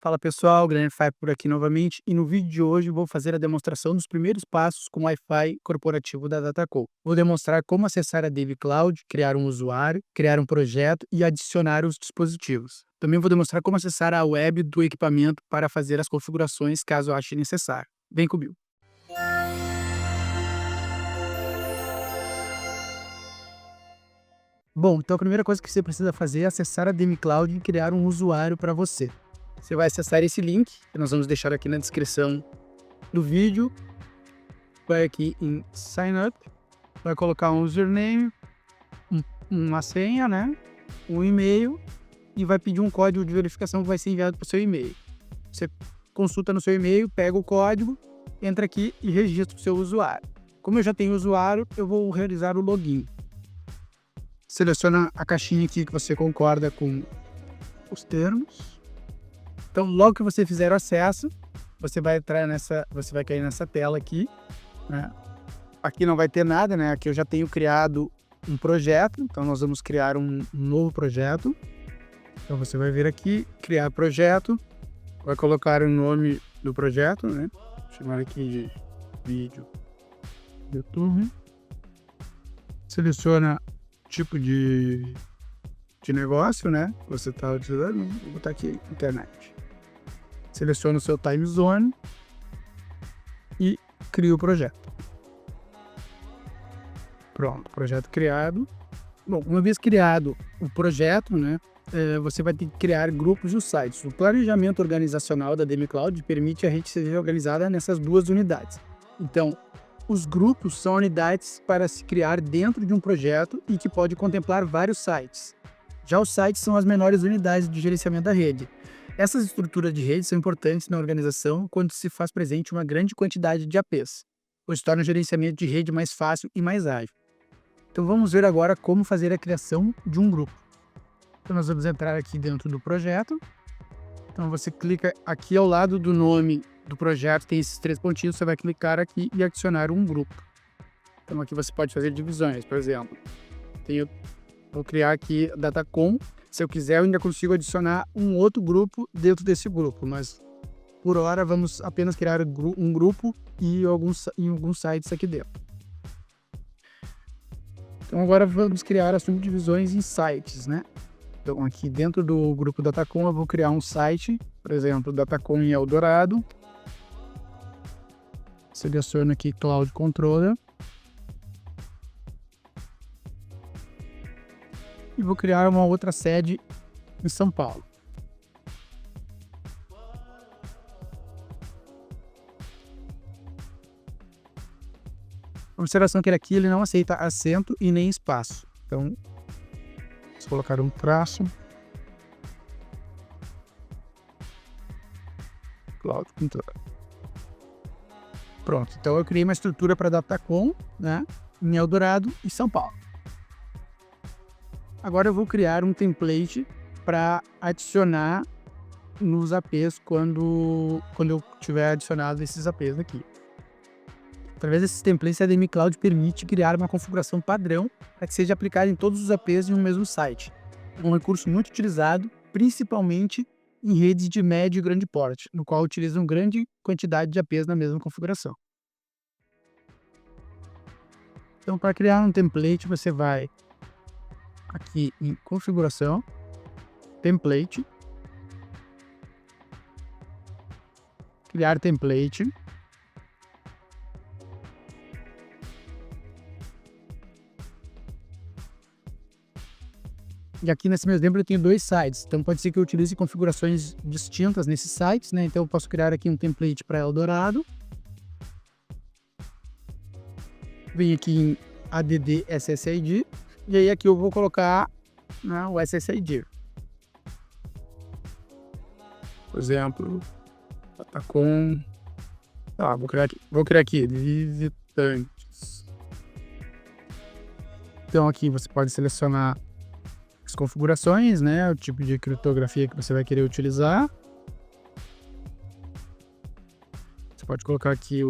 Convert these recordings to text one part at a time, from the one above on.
Fala pessoal, Guilherme Fai por aqui novamente e no vídeo de hoje vou fazer a demonstração dos primeiros passos com o Wi-Fi corporativo da Datacom. Vou demonstrar como acessar a DV Cloud, criar um usuário, criar um projeto e adicionar os dispositivos. Também vou demonstrar como acessar a web do equipamento para fazer as configurações caso ache necessário. Vem comigo. Bom, então a primeira coisa que você precisa fazer é acessar a DV Cloud e criar um usuário para você. Você vai acessar esse link, que nós vamos deixar aqui na descrição do vídeo. Vai aqui em Sign Up, vai colocar um username, uma senha, né? Um e-mail e vai pedir um código de verificação que vai ser enviado para o seu e-mail. Você consulta no seu e-mail, pega o código, entra aqui e registra o seu usuário. Como eu já tenho usuário, eu vou realizar o login. Seleciona a caixinha aqui que você concorda com os termos. Então, logo que você fizer o acesso, você vai cair nessa tela aqui, né? Aqui não vai ter nada, né? Aqui eu já tenho criado um projeto, então nós vamos criar um novo projeto. Então você vai vir aqui, criar projeto, vai colocar o nome do projeto, né? Vou chamar aqui de vídeo YouTube. Seleciona tipo de negócio, né? Você está utilizando, vou botar aqui internet. Seleciona o seu time zone e cria o projeto. Pronto, projeto criado. Bom, uma vez criado o projeto, né, você vai ter que criar grupos no site. O planejamento organizacional da DV Cloud permite a rede ser organizada nessas duas unidades. Então, os grupos são unidades para se criar dentro de um projeto e que pode contemplar vários sites. Já os sites são as menores unidades de gerenciamento da rede. Essas estruturas de rede são importantes na organização quando se faz presente uma grande quantidade de APs, pois torna o gerenciamento de rede mais fácil e mais ágil. Então vamos ver agora como fazer a criação de um grupo. Então nós vamos entrar aqui dentro do projeto. Então você clica aqui ao lado do nome do projeto, tem esses três pontinhos, você vai clicar aqui e adicionar um grupo. Então aqui você pode fazer divisões, por exemplo. Vou criar aqui Datacom. Se eu quiser, eu ainda consigo adicionar um outro grupo dentro desse grupo, mas por hora vamos apenas criar um grupo e alguns sites aqui dentro. Então agora vamos criar as subdivisões em sites, né? Então aqui dentro do grupo Datacom eu vou criar um site, por exemplo, Datacom em Eldorado. Seleciono aqui Cloud Controller. E vou criar uma outra sede em São Paulo. Observação que ele não aceita acento e nem espaço. Então, vou colocar um traço. Cloud Controller. Pronto, então eu criei uma estrutura para Datacom, né, em Eldorado e São Paulo. Agora eu vou criar um template para adicionar nos APs quando eu tiver adicionado esses APs aqui. Através desses templates, a DV Cloud permite criar uma configuração padrão para que seja aplicada em todos os APs em um mesmo site. É um recurso muito utilizado, principalmente em redes de médio e grande porte, no qual utilizam grande quantidade de APs na mesma configuração. Então, para criar um template, você vai aqui em configuração, template, criar template, e aqui nesse meu exemplo eu tenho dois sites, então pode ser que eu utilize configurações distintas nesses sites, né? Então eu posso criar aqui um template para Eldorado, venho aqui em add SSID, e aí aqui eu vou colocar, né, o SSID. Por exemplo, Datacom. Vou criar aqui visitantes. Então aqui você pode selecionar as configurações, né, o tipo de criptografia que você vai querer utilizar. Você pode colocar aqui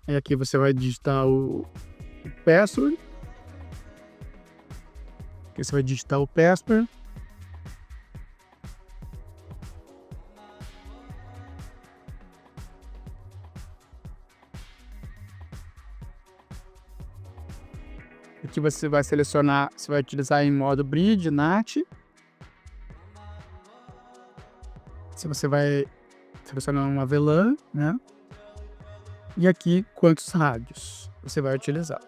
e aqui você vai digitar o password. Aqui você vai digitar o password. Aqui você vai selecionar, você vai utilizar em modo Bridge, NAT. Se você vai selecionar uma VLAN, né? E aqui quantos rádios você vai utilizar.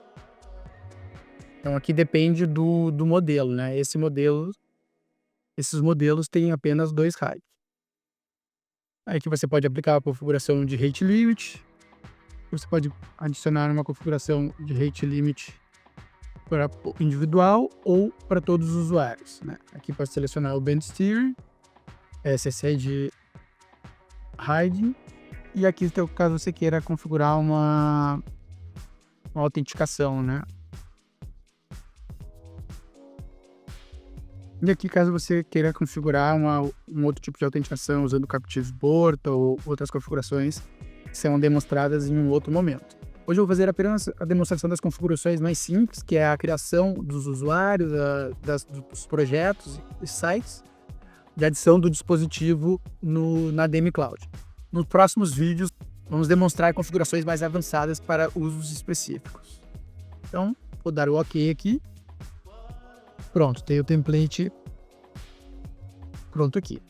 Então aqui depende do modelo, né? Esses modelos têm apenas 2 rádios. Aí aqui você pode aplicar a configuração de rate limit. Você pode adicionar uma configuração de rate limit para individual ou para todos os usuários, né? Aqui pode selecionar o band steering, SSI de hiding, e aqui caso você queira configurar uma autenticação, né? E aqui caso você queira configurar um outro tipo de autenticação usando o Captive Port ou outras configurações que serão demonstradas em um outro momento. Hoje eu vou fazer apenas a demonstração das configurações mais simples, que é a criação dos usuários, dos projetos e sites, de adição do dispositivo na DM Cloud. Nos próximos vídeos, vamos demonstrar configurações mais avançadas para usos específicos. Então, vou dar o OK aqui. Pronto, tem o template pronto aqui.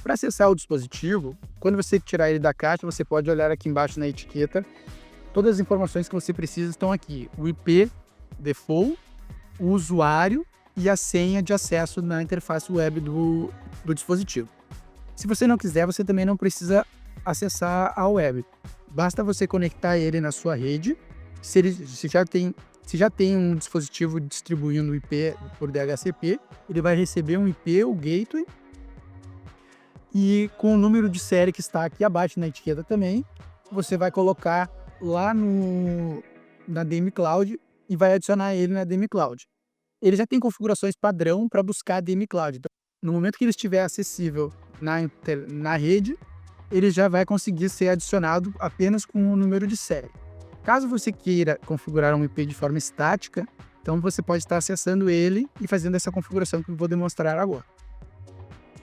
Para acessar o dispositivo, quando você tirar ele da caixa, você pode olhar aqui embaixo na etiqueta. Todas as informações que você precisa estão aqui. O IP default, o usuário e a senha de acesso na interface web do dispositivo. Se você não quiser, você também não precisa acessar a web. Basta você conectar ele na sua rede. Se já tem um dispositivo distribuindo o IP por DHCP, ele vai receber um IP, o gateway, e com o número de série que está aqui abaixo na etiqueta também, você vai colocar lá na DM Cloud e vai adicionar ele na DM Cloud. Ele já tem configurações padrão para buscar a DM Cloud. Então, no momento que ele estiver acessível na rede, ele já vai conseguir ser adicionado apenas com o número de série. Caso você queira configurar um IP de forma estática, então você pode estar acessando ele e fazendo essa configuração que eu vou demonstrar agora.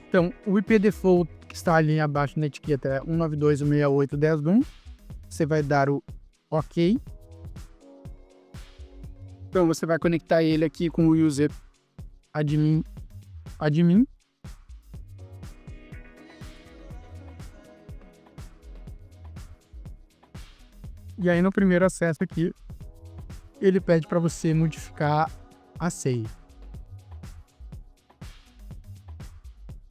Então, o IP default que está ali abaixo na etiqueta é 192.168.10.1. Você vai dar o OK. Então, você vai conectar ele aqui com o user admin. E aí, no primeiro acesso aqui, ele pede para você modificar a senha.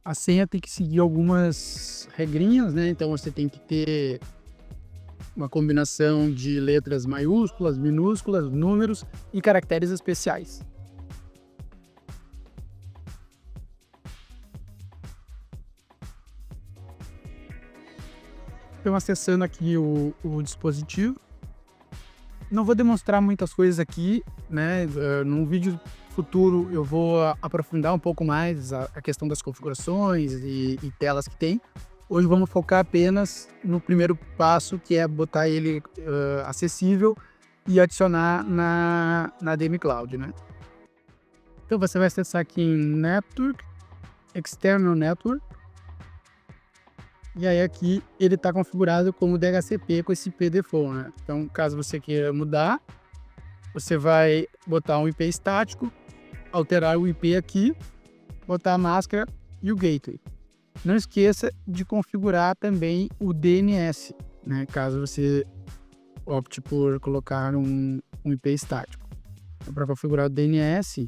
A senha tem que seguir algumas regrinhas, né? Então, você tem que ter uma combinação de letras maiúsculas, minúsculas, números e caracteres especiais. Então, acessando aqui o dispositivo. Não vou demonstrar muitas coisas aqui, né? Num vídeo futuro eu vou aprofundar um pouco mais a questão das configurações e telas que tem. Hoje vamos focar apenas no primeiro passo, que é botar ele acessível e adicionar na DM Cloud, né? Então você vai acessar aqui em Network, External Network. E aí aqui ele está configurado como DHCP com esse IP default, né? Então, caso você queira mudar, você vai botar um IP estático, alterar o IP aqui, botar a máscara e o gateway. Não esqueça de configurar também o DNS, né? Caso você opte por colocar um IP estático. Então, para configurar o DNS,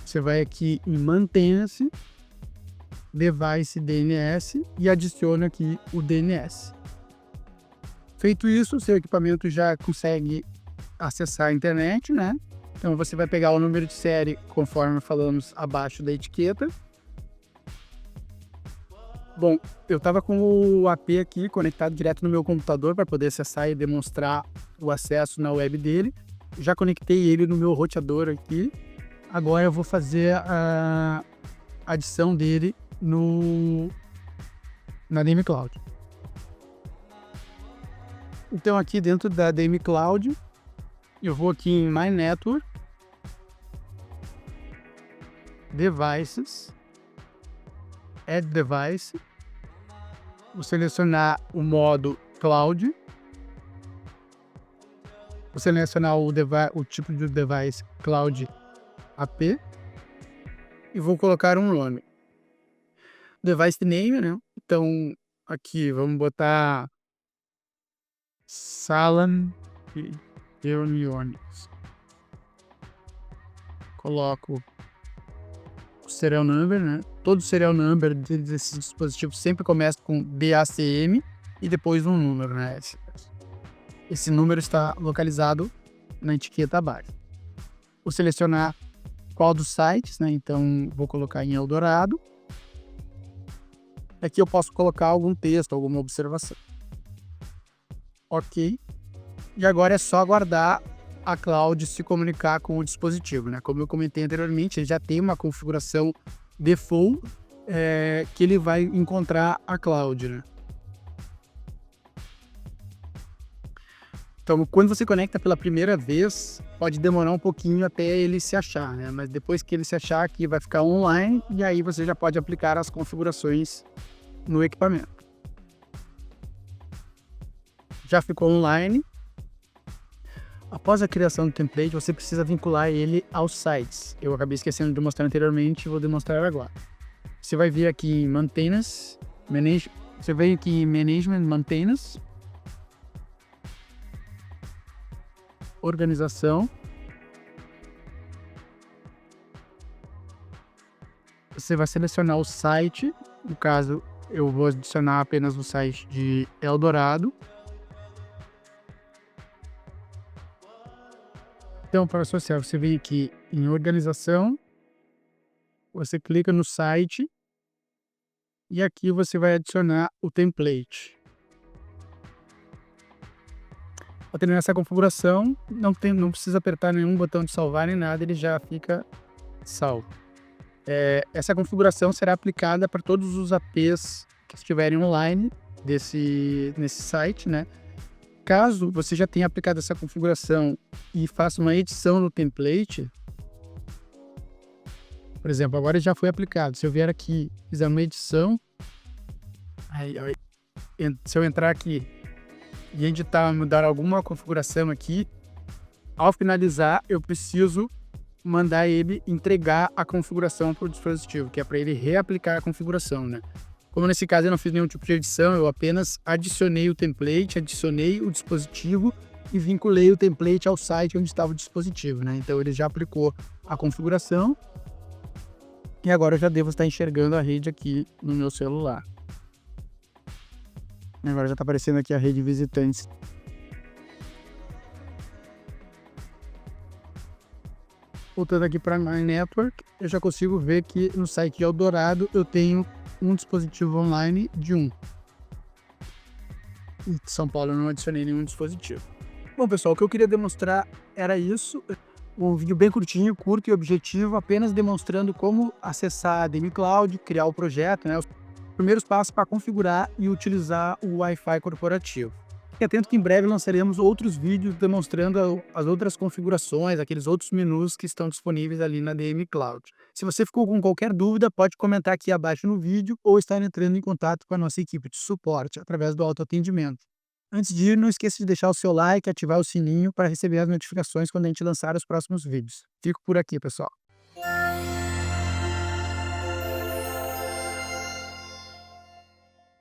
você vai aqui em Mantenha-se, Device DNS e adiciona aqui o DNS. Feito isso, seu equipamento já consegue acessar a internet, né? Então você vai pegar o número de série conforme falamos abaixo da etiqueta. Bom, eu estava com o AP aqui conectado direto no meu computador para poder acessar e demonstrar o acesso na web dele. Já conectei ele no meu roteador aqui. Agora eu vou fazer a adição dele na DM Cloud. Então aqui dentro da DM Cloud, eu vou aqui em My Network, Devices, Add Device, vou selecionar o modo Cloud, Vou selecionar o tipo de device Cloud AP e vou colocar um nome. Device name, né? Então, aqui, vamos botar Sala de reuniões. Coloco o serial number, né? Todo serial number desse dispositivo sempre começa com DACM e depois um número, né? Esse número está localizado na etiqueta abaixo. Vou selecionar qual dos sites, né? Então, vou colocar em Eldorado. Aqui eu posso colocar algum texto, alguma observação. Ok. E agora é só aguardar a cloud se comunicar com o dispositivo, né? Como eu comentei anteriormente, ele já tem uma configuração default que ele vai encontrar a cloud, né? Então, quando você conecta pela primeira vez, pode demorar um pouquinho até ele se achar, né? Mas depois que ele se achar aqui, vai ficar online e aí você já pode aplicar as configurações no equipamento. Já ficou online. Após a criação do template, você precisa vincular ele aos sites. Eu acabei esquecendo de mostrar anteriormente e vou demonstrar agora. Você vai vir aqui em Maintenance, você vem aqui em Management, Maintenance, Organização. Você vai selecionar o site, no caso eu vou adicionar apenas o site de Eldorado. Então, para associar, você vem aqui em Organização, você clica no site e aqui você vai adicionar o template. Ao terminar essa configuração, não precisa apertar nenhum botão de salvar nem nada, ele já fica salvo. Essa configuração será aplicada para todos os APs que estiverem online nesse site, né? Caso você já tenha aplicado essa configuração e faça uma edição no template, por exemplo, agora já foi aplicado. Se eu vier aqui, fizer uma edição, se eu entrar aqui e editar, mudar alguma configuração aqui, ao finalizar, eu preciso mandar ele entregar a configuração para o dispositivo, que é para ele reaplicar a configuração, né? Como nesse caso eu não fiz nenhum tipo de edição, eu apenas adicionei o template, adicionei o dispositivo e vinculei o template ao site onde estava o dispositivo, né? Então ele já aplicou a configuração e agora eu já devo estar enxergando a rede aqui no meu celular. Agora já está aparecendo aqui a rede visitantes. Voltando aqui para My Network, eu já consigo ver que no site de Eldorado eu tenho um dispositivo online de 1. Em São Paulo eu não adicionei nenhum dispositivo. Bom, pessoal, o que eu queria demonstrar era isso. Um vídeo bem curtinho, curto e objetivo, apenas demonstrando como acessar a DM Cloud, criar o projeto, né? Os primeiros passos para configurar e utilizar o Wi-Fi corporativo. Fique atento que em breve lançaremos outros vídeos demonstrando as outras configurações, aqueles outros menus que estão disponíveis ali na DM Cloud. Se você ficou com qualquer dúvida, pode comentar aqui abaixo no vídeo ou estar entrando em contato com a nossa equipe de suporte através do autoatendimento. Antes de ir, não esqueça de deixar o seu like e ativar o sininho para receber as notificações quando a gente lançar os próximos vídeos. Fico por aqui, pessoal.